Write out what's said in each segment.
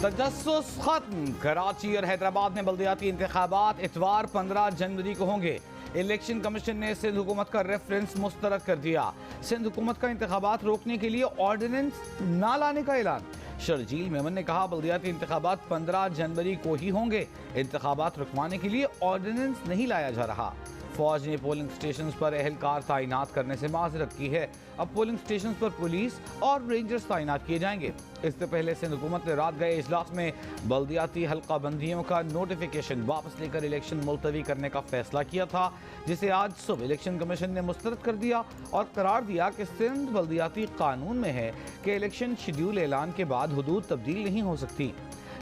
तजस्सुस खत्म। कराची और हैदराबाद में बल्दियाती इंतखाबात इतवार 15 जनवरी को होंगे। इलेक्शन कमीशन ने सिंध हुकूमत का रेफरेंस मुस्तरद कर दिया। सिंध हुकूमत का इंतखाबात रोकने के लिए ऑर्डिनेंस ना लाने का ऐलान। शर्जील मेमन ने कहा बल्दियाती इंतखाबात 15 जनवरी को ही होंगे। इंतखाबात रुकवाने के लिए ऑर्डिनेंस नहीं लाया जा रहा। फौज ने पोलिंग स्टेशन पर एहलकार तैनात करने से माजरत की है। अब पोलिंग स्टेशन पर पुलिस और रेंजर्स तैनात किए जाएंगे। इससे पहले सिंध हुकूमत ने रात गए इजलास में बल्दियाती हल्का बंदियों का नोटिफिकेशन वापस लेकर इलेक्शन मुलतवी करने का फैसला किया था, जिसे आज सुबह इलेक्शन कमीशन ने मुस्तरद कर दिया और करार दिया कि सिंध बल्दियाती कानून में है कि इलेक्शन शेड्यूल ऐलान के बाद हुदूद तब्दील नहीं हो सकती।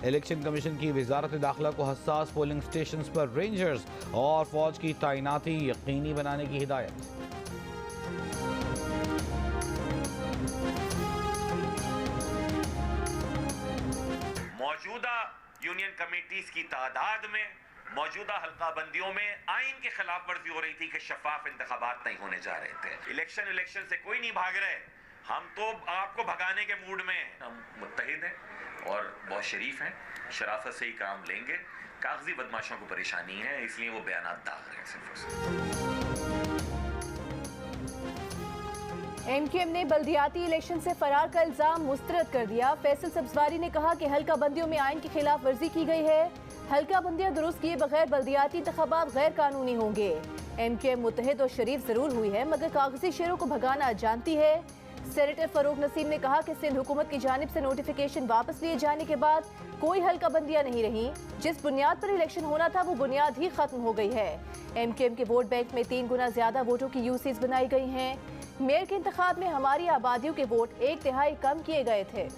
इलेक्शन कमीशन की वजारत दाखिला को हसास पोलिंग स्टेशन पर रेंजर्स और फौज की तैनाती यकीनी बनाने की हिदायत। मौजूदा यूनियन कमेटीज की तादाद में, मौजूदा हल्का बंदियों में आइन की खिलाफ वर्जी हो रही थी कि शफाफ इंतखाबात नहीं होने जा रहे थे। इलेक्शन से कोई नहीं भाग रहे, हम तो आपको भगाने के मूड में हैं। हम मुत्तहिद हैं और बहुत शरीफ हैं, शराफत से ही काम लेंगे। कागजी बदमाशों को परेशानी है, इसलिए वो बयानात दाग रहे हैं सिर्फ। एमक्यूएम ने बल्दियाती इलेक्शन से फरार का इल्जाम मुस्तरद कर दिया। फैसल सब्जवारी ने कहा कि हल्का बंदियों में आइन की खिलाफ वर्जी की गई है। हल्का बंदियां दुरुस्त किए बगैर बल्दियाती इंतखाबात गैर कानूनी होंगे। एमक्यूएम मुत्तहिद और शरीफ जरूर हुई है, मगर कागजी शेरों को भगाना जानती है। सेनेटर फरूक नसीम ने कहा कि सिंध हुकूमत की जानिब से नोटिफिकेशन वापस लिए जाने के बाद कोई हल्का बंदियां नहीं रही। जिस बुनियाद पर इलेक्शन होना था वो बुनियाद ही खत्म हो गई है। एमक्यूएम के वोट बैंक में 3 गुना ज्यादा वोटों की यूसीज बनाई गई हैं। मेयर के इंतखाब में हमारी आबादियों के वोट 1/3 कम किए गए थे।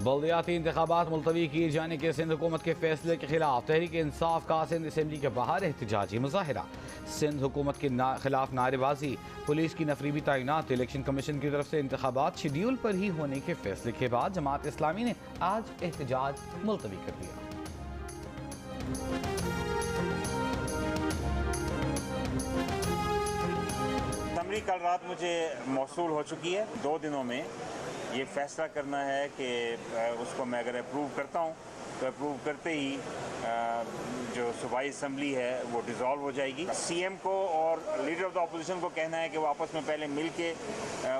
बल्दियाती इंतखाबात मुलतवी किए जाने के सिंध हुकूमत के फैसले के खिलाफ तहरीक इंसाफ का सिंध असम्बली के बाहर एहतजाजी मुजाहिरा। सिंध हुकूमत के खिलाफ नारेबाजी, पुलिस की नफरीबी तैनात। इलेक्शन कमीशन की तरफ से इंतखाबात शेड्यूल पर ही होने के फैसले के बाद जमात इस्लामी ने आज एहतजाज मुलतवी कर दिया। समरी कल रात मुझे मौसूल हो चुकी है। 2 दिनों में ये फैसला करना है कि उसको मैं अगर अप्रूव करता हूँ तो अप्रूव करते ही जो सूबाई असम्बली है वो डिज़ोल्व हो जाएगी। सीएम को और लीडर ऑफ द अपोजिशन को कहना है कि वो आपस में पहले मिल के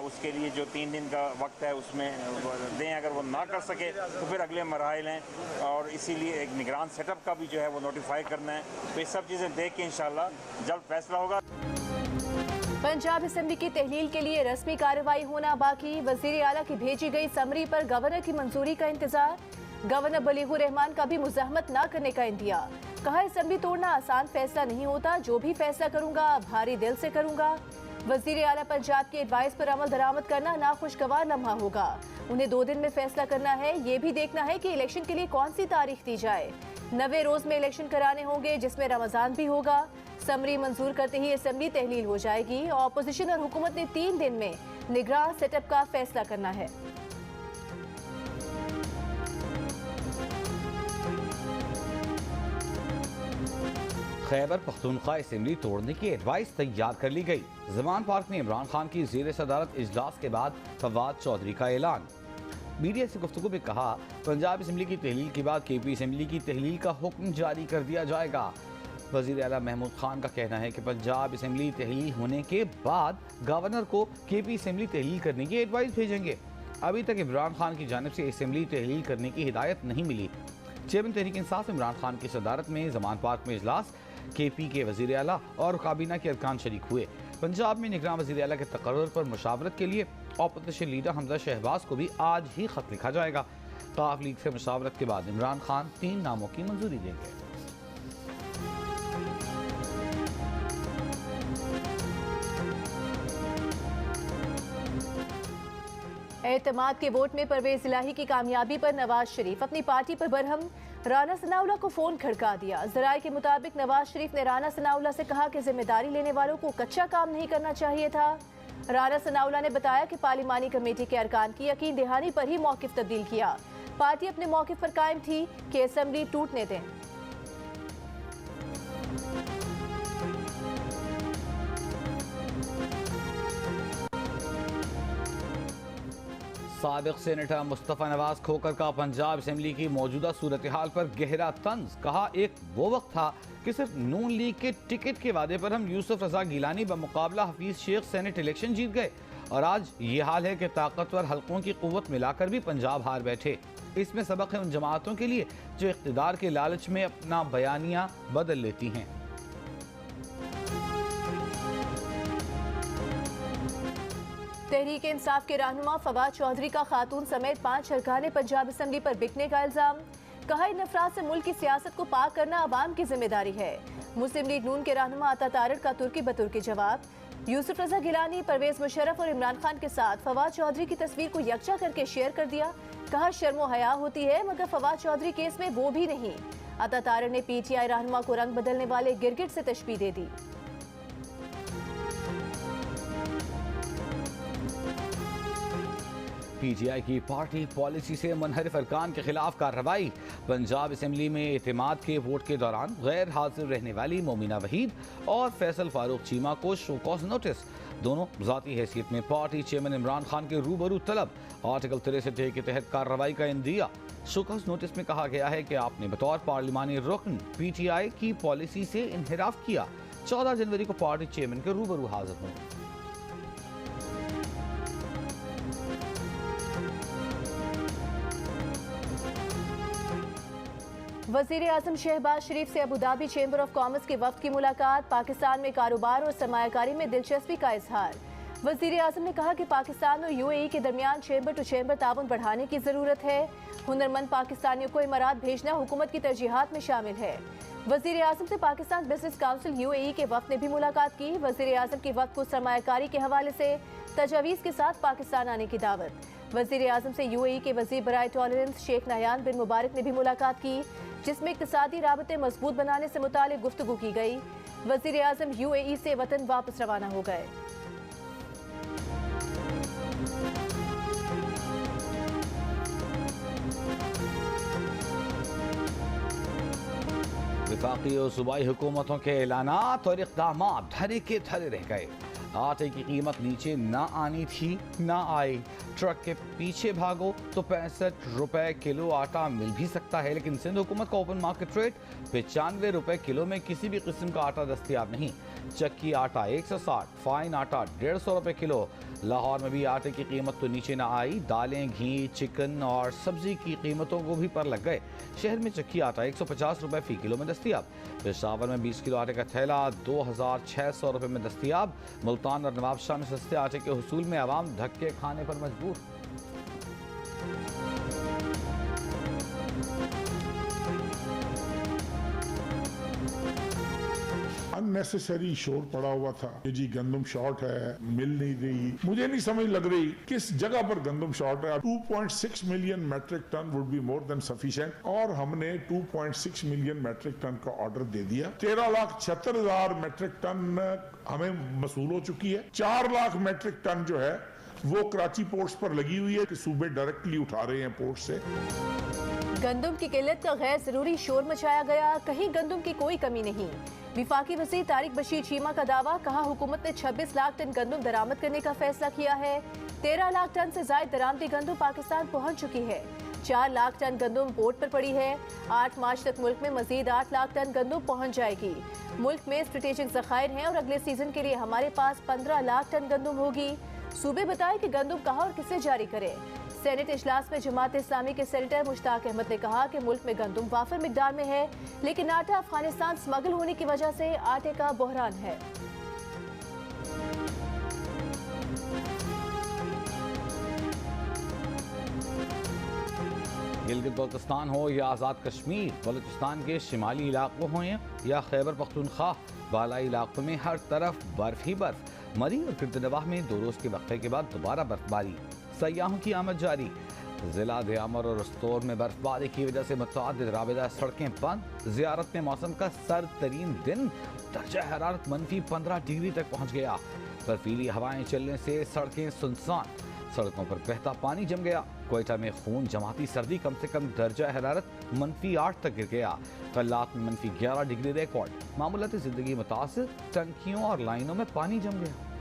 उसके लिए जो 3 दिन का वक्त है उसमें दें। अगर वो ना कर सके तो फिर अगले मराहिल हैं, और इसीलिए एक निगरान सेटअप का भी जो है वो नोटिफाई करना है। तो ये सब चीज़ें देख के इंशाल्लाह जल्द फैसला होगा। पंजाब असेंबली की तहलील के लिए रस्मी कार्रवाई होना बाकी। वजीर आला की भेजी गई समरी पर गवर्नर की मंजूरी का इंतजार। गवर्नर बलीगुर रहमान का भी मुज़ाहमत न करने का इंदिया। कहा असेंबली तोड़ना आसान फैसला नहीं होता, जो भी फैसला करूंगा भारी दिल से करूंगा। वजीर आला पंजाब की एडवाइस पर अमल दरामद करना नाखुशगवार लम्हा होगा। उन्हें 2 दिन में फैसला करना है। ये भी देखना है कि इलेक्शन के लिए कौन सी तारीख दी जाए। 90 रोज में इलेक्शन कराने होंगे, जिसमें रमजान भी होगा। समरी मंजूर करते ही असेंबली तहलील हो जाएगी। ऑपोजिशन और हुकूमत ने 3 दिन में निगरान सेटअप का फैसला करना है। खैबर पख्तूनख्वा असेंबली तोड़ने की एडवाइस तैयार कर ली गई। जमान पार्क में इमरान खान की ज़ेर सदारत इजलास के बाद फवाद चौधरी का ऐलान। मीडिया से गुफ्तगू में कहा पंजाब असेंबली की तहलील के बाद केपी असेंबली की तहलील का हुक्म जारी कर दिया जाएगा। वज़ीर आला महमूद खान का कहना है कि पंजाब असेंबली तहलील होने के बाद गवर्नर को केपी असेंबली तहलील करने की एडवाइस भेजेंगे। अभी तक इमरान खान की जानिब से असेंबली तहलील करने की हिदायत नहीं मिली। चेयरमैन तहरीक इंसाफ इमरान खान की सदारत में जमान पार्क में इजलास, केपी के वज़ीर आला और काबीना के अरकान शरीक हुए। पंजाब में निगरान वज़ीर आला के तकर्रुर पर मुशावरत के लिए ऑपोजिशन लीडर हमजा शहबाज को भी आज ही खत लिखा जाएगा। काफ लीग से मुशावरत के बाद इमरान खान 3 नामों की मंजूरी देंगे। एतमाद के वोट में परवेज इलाही की कामयाबी पर नवाज शरीफ अपनी पार्टी पर बरहम। राना सनाउल्लाह को फोन खड़का दिया। जराये के मुताबिक नवाज शरीफ ने राना सनाउल्लाह से कहा कि जिम्मेदारी लेने वालों को कच्चा काम नहीं करना चाहिए था। राना सनाउल्लाह ने बताया कि पार्लिमानी कमेटी के अरकान की यकीन दहानी पर ही मौकिफ तब्दील किया। पार्टी अपने मौकिफ पर कायम थी कि असेंबली टूटने दें। साबिक सेनेटर मुस्तफ़ा नवाज खोकर का पंजाब असेंबली की मौजूदा सूरत हाल पर गहरा तंज। कहा, एक वो वक्त था कि सिर्फ नून लीग के टिकट के वादे पर हम यूसुफ रजा गिलानी बमुकाबला हफीज शेख सेनेट इलेक्शन जीत गए, और आज ये हाल है कि ताकतवर हल्कों की कुव्वत मिलाकर भी पंजाब हार बैठे। इसमें सबक है उन जमातों के लिए जो इख्तिदार के लालच में अपना बयानिया बदल लेती हैं। तहरीक इंसाफ के रहनुमा फवाद चौधरी का खातून समेत 5 अरकान पंजाब असेंबली पर बिकने का इल्जाम। कहा, इन अफराद से मुल्क की सियासत को पाक करना अवाम की जिम्मेदारी है। मुस्लिम लीग नून के रहनुमा अता तारड़ का तुर्की बतुर्की जवाब। यूसुफ रजा गिलानी, परवेज मुशर्रफ और इमरान खान के साथ फवाद चौधरी की तस्वीर को यकजा करके शेयर कर दिया। कहा, शर्मो हया होती है मगर फवाद चौधरी केस में वो भी नहीं। अता तारड़ ने PTI रहनुमा को रंग बदलने वाले गिरगिट से तशबीह दे दी। PTI की पार्टी पॉलिसी से मुनहरिफ अरकान के खिलाफ कार्रवाई। पंजाब असेंबली में एतमाद के वोट के दौरान गैर हाजिर रहने वाली मोमिना वहीद और फैसल फारूक चीमा को शोकॉज नोटिस। दोनों ज़ाती हैसियत में पार्टी चेयरमैन इमरान खान के रूबरू तलब। आर्टिकल 63 के तहत कार्रवाई का इंदिया। शोकॉज नोटिस में कहा गया है कि आपने बतौर पार्लिमानी रुकन PTI की पॉलिसी से इनहिराफ किया। 14 जनवरी को पार्टी चेयरमैन के रूबरू हाजिर हों। वज़ीर आज़म शहबाज शरीफ से Abu Dhabi chamber of commerce के वफ्द की मुलाकात। पाकिस्तान में कारोबार और सरमायाकारी में दिलचस्पी का इजहार। वज़ीर आज़म ने कहा कि पाकिस्तान और UAE के दरमियान चैम्बर टू चैम्बर ताउन बढ़ाने की ज़रूरत है। हुनरमंद पाकिस्तानियों को इमारात भेजना हुकूमत की तरजीहात में शामिल है। वज़ीर आज़म से पाकिस्तान बिजनेस काउंसिल UAE के वफ्द ने भी मुलाकात की। वज़ीर आज़म के वफ्द को सरमायाकारी के हवाले से तजावीज़ के साथ पाकिस्तान आने की दावत। वज़ीर आज़म से UAE के वज़ीर बराए टॉलरेंस शेख नहयान बिन मुबारक ने भी मुलाकात की, जिसमें इक़्तिसादी राबते मजबूत बनाने से मुतालिक गुफ्तगू की गई। वज़ीर आज़म UAE से वतन वापस रवाना हो गए। वफाकी और सूबाई हुकूमतों के ऐलानात और इक़दामात धरे के धरे रह गए। आटे की कीमत नीचे ना आनी थी, ना आई। ट्रक के पीछे भागो तो 65 रुपए किलो आटा मिल भी सकता है, लेकिन सिंध हुकूमत का ओपन मार्केट रेट 95 रुपए किलो में किसी भी किस्म का आटा दस्तियाब नहीं। चक्की आटा 160, फाइन आटा 150 रुपए किलो। लाहौर में भी आटे की कीमत तो नीचे ना आई। दालें, घी, चिकन और सब्जी की कीमतों को भी पर लग गए। शहर में चक्की आटा 150 रुपए फी किलो में दस्तियाब। पेशावर में 20 किलो आटे का थैला 2600 रुपए में दस्तियाब। मुल्तान और नवाबशाह में सस्ते आटे के हुसूल में आवाम धक्के खाने पर मजबूर। अननेसेसरी शोर पड़ा हुआ था कि जी गंदम शॉर्ट है, मिल नहीं रही। मुझे नहीं समझ लग रही किस जगह पर गंदम शॉर्ट है। 2.6 million metric ton would be more than sufficient, और हमने 2.6 मिलियन मेट्रिक टन का ऑर्डर दे दिया। 13,76,000 मेट्रिक टन हमें मसूल हो चुकी है। 4 लाख मेट्रिक टन जो है वो कराची पोर्ट्स पर लगी हुई है कि सूबे डायरेक्टली उठा रहे हैं पोर्ट से। गंदम की किल्लत का गैर जरूरी शोर मचाया गया, कहीं गंदम की कोई कमी नहीं। विफाकी वज़ीर तारिक बशीर चीमा का दावा। कहा, हुकूमत ने 26 लाख टन गंदम दरामद करने का फैसला किया है। 13 लाख टन से ज्यादा दरामदी गंदम पाकिस्तान पहुंच चुकी है। 4 लाख टन गंदम पोर्ट पर पड़ी है। 8 मार्च तक मुल्क में मजीद 8 लाख टन गंदम पहुंच जाएगी। मुल्क में स्ट्रेटेजिक ज़खायर हैं और अगले सीजन के लिए हमारे पास 15 लाख टन गंदम होगी। सूबे बताए कि गंदम कहाँ और किसे जारी करे। सेनेट इजलास में जमात इस्लामी के सेनेटर मुश्ताक अहमद ने कहा कि मुल्क में गंदम वाफर मिकदार में है, लेकिन आटा अफगानिस्तान स्मगल होने की वजह से आटे का बहरान है। गिलगित बल्तिस्तान हो या आज़ाद कश्मीर, बलूचिस्तान के शिमाली इलाकों हों या खैबर पख्तूनख्वा, बालाई इलाकों में हर तरफ बर्फ ही बर्फ। मरी और किरतनवाह में 2 रोज के वक्फे के बाद दोबारा बर्फबारी। सयाहों की आमद जारी। जिला दियामर और रस्तौर में बर्फबारी की वजह से मुतअद्दिद राबिता सड़कें बंद। ज़ियारत में मौसम का सर्द तरीन दिन। दर्जा हरारत -15 डिग्री तक पहुँच गया। बर्फीली हवाएं चलने से सड़कें सुनसान। सड़कों पर बहता पानी जम गया। कोयटा में खून जमाती सर्दी, कम से कम दर्जा हरारत -8 तक गिर गया। कल्लात में -11 डिग्री रिकॉर्ड। मामूलाती जिंदगी मुतासिर, टंकियों और लाइनों में पानी जम गया।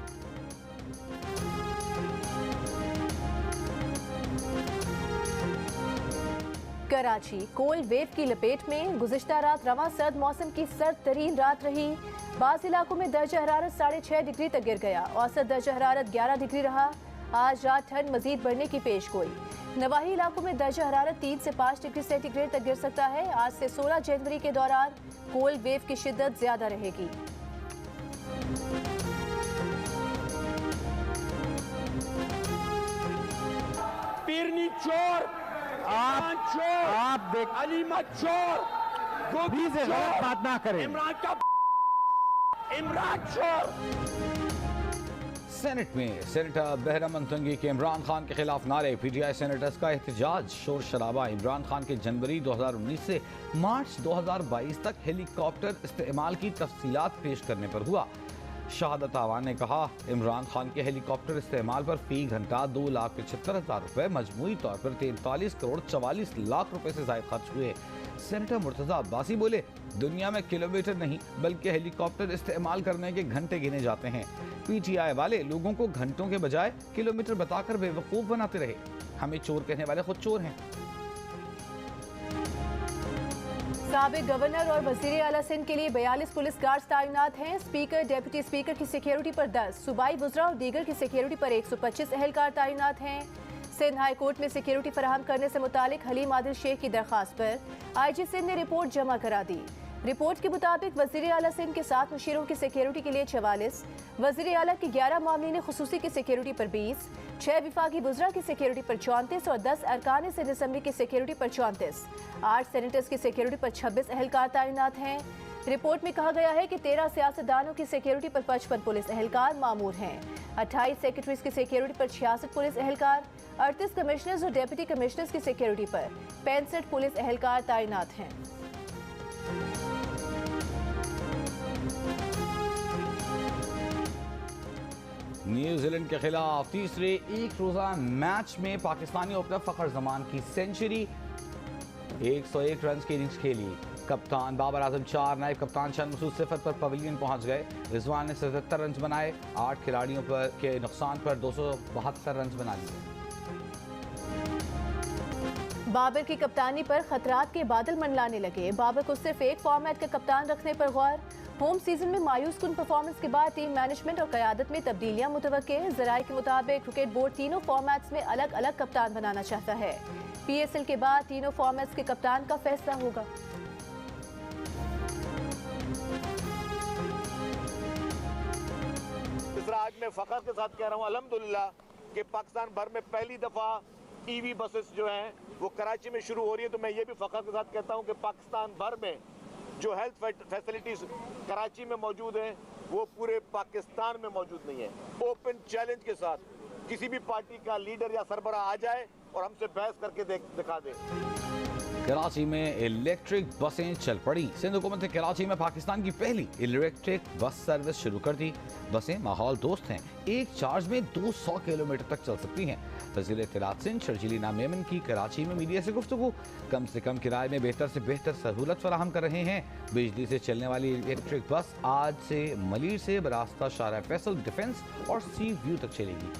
कराची कोल्ड वेव की लपेट में गुज़िश्ता रात रवां सर्द मौसम की सर्द तरीन रात रही। बाज़ इलाकों में दर्जा हरारत 6.5 डिग्री तक गिर गया। औसत दर्जा हरारत 11 डिग्री रहा। आज रात ठंड मजीद बढ़ने की पेशगोई। नवाही इलाकों में दर्जा हरारत 3 से 5 डिग्री सेंटीग्रेड तक गिर सकता है। आज से 16 जनवरी के दौरान कोल्ड वेव की शिद्दत ज्यादा रहेगी। पीरनी चोर, आप देख अलीमत चोर, गोभी से बात ना करें। इमरान चोर। सेनेट में सेनेटर बहरम तंगी के इमरान खान के खिलाफ नारे। पीटीआई सेनेटर्स का एहतजाज। शोर शराबा। इमरान खान के जनवरी 2019 से मार्च 2022 तक हेलीकॉप्टर इस्तेमाल की तफसीलात पेश करने पर हुआ। शहादत आवान ने कहा, इमरान खान के हेलीकॉप्टर इस्तेमाल पर फी घंटा 2,75,000 रुपए, मजमूई तौर पर 43 करोड़ 44 लाख रुपए से ज्यादा खर्च हुए। सेनेटर मुर्तजा अब्बासी बोले, दुनिया में किलोमीटर नहीं बल्कि हेलीकॉप्टर इस्तेमाल करने के घंटे गिने जाते हैं। पीटीआई वाले लोगों को घंटों के बजाय किलोमीटर बताकर बेवकूफ बनाते रहे। हमें चोर कहने वाले खुद चोर हैं। साबिक गवर्नर और वजीर आला सिंध के लिए 42 पुलिस गार्ड्स तैनात हैं। स्पीकर, डेप्यूटी स्पीकर की सिक्योरिटी पर 10, सूबाई वुज़रा और दीगर की सिक्योरिटी पर 125 अहलकार तैनात हैं। सिंध हाई कोर्ट में सिक्योरिटी फराहम करने से मुतालिक हलीम आदिल शेख की दरख्वास्त पर IG सिंध ने रिपोर्ट जमा करा दी। रिपोर्ट के मुताबिक वजीर आला सिंध के 7 मुशीरों की सिक्योरिटी के लिए 44, वजीर आला की 11 मामलीन खुसूसी की सिक्योरिटी पर 20, 6 विफाकी वुज़रा की सिक्योरिटी पर 34 और 10 अरकान सिंध असम्बली की सिक्योरिटी पर 34, 8 सेनेटर्स की सिक्योरिटी पर 26 अहलकार तैनात हैं। रिपोर्ट में कहा गया है कि 13 सियासतदानों की सिक्योरिटी पर 55 पुलिस अहलकार मामूर हैं। 28 सेक्रेटरीज की सिक्योरिटी पर 66 पुलिस अहलकार, 38 कमिश्नर्स और डेप्यूटी कमिश्नर्स की सिक्योरिटी पर 65 पुलिस अहलकार तैनात हैं। न्यूजीलैंड के खिलाफ तीसरे एक रोजा मैच में पाकिस्तानी ओपनर फखर जमान की सेंचुरी। 101 रन की इनिंग्स खेली। कप्तान बाबर आजम 4, नायब कप्तान शान मसूद 0 पर पवेलियन पहुंच गए। रिजवान ने 77 रन बनाए। 8 खिलाड़ियों पर के नुकसान पर 272 रन बना लिए। बाबर की कप्तानी पर खतरात के बादल मंडलाने लगे। बाबर को सिर्फ एक फॉर्मेट का कप्तान रखने पर गौर। होम सीजन में मायूस कुन परफॉर्मेंस के बाद टीम मैनेजमेंट और क़यादत में तब्दीलियां मुतवक्के। ज़राए के मुताबिक क्रिकेट बोर्ड तीनों फॉर्मेट्स में अलग अलग कप्तान बनाना चाहता है। PSL के बाद तीनों फॉर्मेट्स के कप्तान का फैसला होगा। आज मैं फखर के साथ कह रहा हूँ अल्हम्दुलिल्लाह कि पाकिस्तान भर में पहली दफ़ा EV बसेस जो हैं वो कराची में शुरू हो रही है। तो मैं ये भी फखर के साथ कहता हूँ कि पाकिस्तान भर में जो हेल्थ फैसिलिटीज कराची में मौजूद हैं वो पूरे पाकिस्तान में मौजूद नहीं है। ओपन चैलेंज के साथ किसी भी पार्टी का लीडर या सरबराह आ जाए और हमसे बहस करके दिखा दे। कराची में इलेक्ट्रिक बसें चल पड़ी। सिंध हुकूमत ने कराची में पाकिस्तान की पहली इलेक्ट्रिक बस सर्विस शुरू कर दी। बसें माहौल दोस्त हैं, एक चार्ज में 200 किलोमीटर तक चल सकती हैं। वज़ीर इत्तलात सिंध शर्जील इनाम मेमन की कराची में मीडिया से गुफ्तगू। कम से कम किराए में बेहतर से बेहतर सहूलत फराहम कर रहे हैं। बिजली से चलने वाली इलेक्ट्रिक बस आज से मलीर से बरास्ता शाहरा फैसल, डिफेंस और सी व्यू तक चलेगी।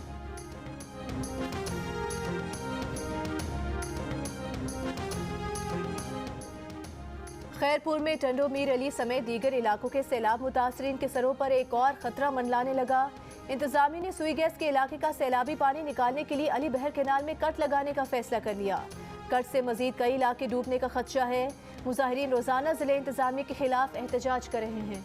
खैरपुर में टंडो मीर अली समेत दीगर इलाकों के सैलाब मुतासरीन के सरों पर एक और खतरा मंडलाने लगा। इंतजामिया ने सुई गैस के इलाके का सैलाबी पानी निकालने के लिए अली बहर कैनाल में कट लगाने का फैसला कर लिया। कट से मजीद कई इलाके डूबने का खदशा है। मुजाहिरीन रोजाना जिले इंतजामिया के खिलाफ एहतजाज कर रहे हैं।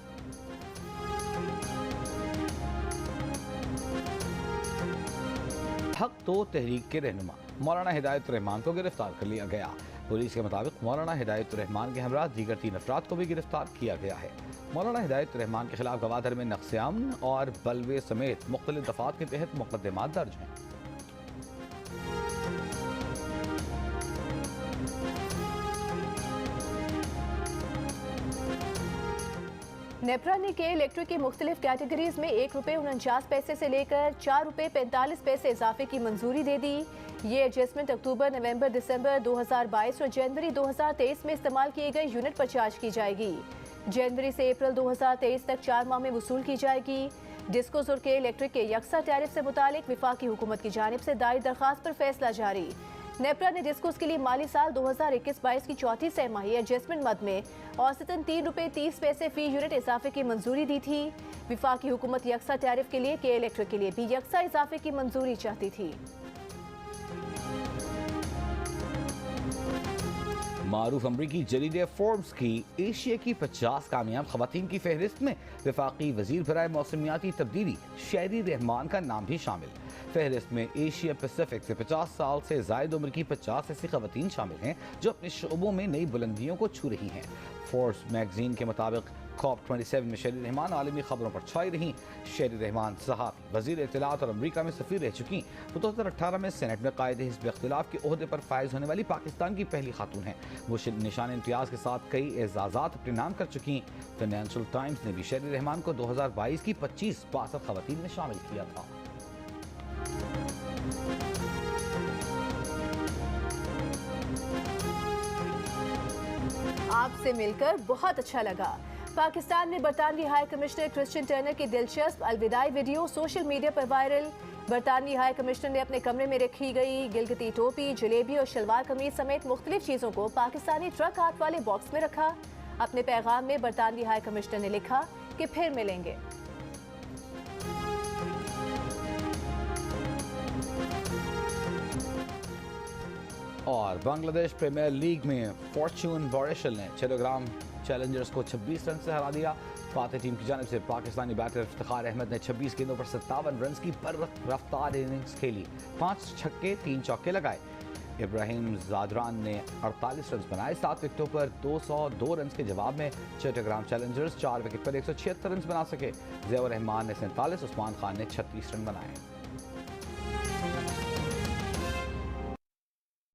हक तो तहरीक के रहनुमा मौलाना हिदायत रहमान को गिरफ्तार कर लिया गया। पुलिस के मुताबिक मौलाना हिदायत रहमान के हमरा दीगर 3 अफराद को भी गिरफ्तार किया गया है। मौलाना हिदायत रहमान के खिलाफ गवादर में नक्स अमन और बलवे समेत मुख्तलिफ दफात के तहत मुकदमात दर्ज हैं। नेपरा के इलेक्ट्रिक की मुख्तलिफ कैटेगरीज में ₹1.49 से लेकर ₹4.45 इजाफे की मंजूरी दे दी। ये एडजस्टमेंट अक्टूबर, नवंबर, दिसंबर 2022 और जनवरी 2023 में इस्तेमाल किए गए यूनिट पर चार्ज की जाएगी। जनवरी से अप्रैल 2023 तक 4 माह में वसूल की जाएगी। डिस्कोस और के इलेक्ट्रिक के यकसा टैरिफ से मुतालिक विफाकी हुकूमत की जानिब से दायर दरखास्त पर फैसला जारी। नेपरा ने डिस्कोस के लिए माली साल 2021-22 की चौथी सहमाही एडजस्टमेंट मद में औसतन ₹3.30 फी यूनिट इजाफे की मंजूरी दी थी। विफाकी हुकूमत यकसा टैरिफ के लिए के इलेक्ट्रिक के लिए भी यकसा इजाफे की मंजूरी चाहती थी। मारूफ अमरीकी जरीदे फोर्ब्स की एशिया की 50 कामयाब खवातीन की फहरिस्त में वफाकी वजीर बराए मौसमियाती तब्दीली शेरी रहमान का नाम भी शामिल। फहरिस्त में एशिया पैसिफिक से 50 साल से जायद उम्र की 50 ऐसी खवातीन शामिल हैं जो अपने शोबों में नई बुलंदियों को छू रही हैं। फोर्ब्स मैगजीन के मुताबिक COP27 में शेरी रहमान आलमी खबरों पर छाई रहीं। शेरी रहमान सहाफ़ी, वज़ीर इत्तलात और अमरीका में सफ़ीर रह चुकी। 2018 में सेनेट में कायदे हिज़्ब इख्तिलाफ के ओहदे पर फायज होने वाली पाकिस्तान की पहली खातून हैं। वो निशान इम्तियाज़ के साथ कई एजाज़ात अपने नाम कर चुकी। फाइनेंशियल टाइम्स ने भी शेरी रहमान को 2022 की 25 बासठ खवातीन में शामिल किया था। आपसे मिलकर बहुत अच्छा लगा। पाकिस्तान में बरतानवी हाई कमिश्नर क्रिश्चियन टर्नर की दिलचस्प अलविदाई वीडियो सोशल मीडिया पर वायरल। बरतानवी हाई कमिश्नर ने अपने कमरे में रखी गई गिलगिती टोपी, जलेबी और शलवार कमीज समेत मुख्तलिफ चीज़ों को पाकिस्तानी ट्रक हाथ वाले बॉक्स में रखा। अपने पैगाम में बरतानवी हाई कमिश्नर ने लिखा कि फिर मिलेंगे। और बांग्लादेश प्रीमियर लीग में फॉर्च्यून बॉरिशल ने चट्टग्राम चैलेंजर्स को 26 रन से हरा दिया। फातेह टीम की जानिब से पाकिस्तानी बैटर इफ्तिखार अहमद ने 26 गेंदों पर 57 रन की रफ्तार इनिंग्स खेली। 5 छक्के 3 चौके लगाए। इब्राहिम जादरान ने 48 रन बनाए। 7 विकेटों पर 202 रन के जवाब में चट्टग्राम चैलेंजर्स 4 विकेट पर 176 रन बना सके। ज़ियाउर रहमान ने 47, उस्मान खान ने 36 रन बनाए।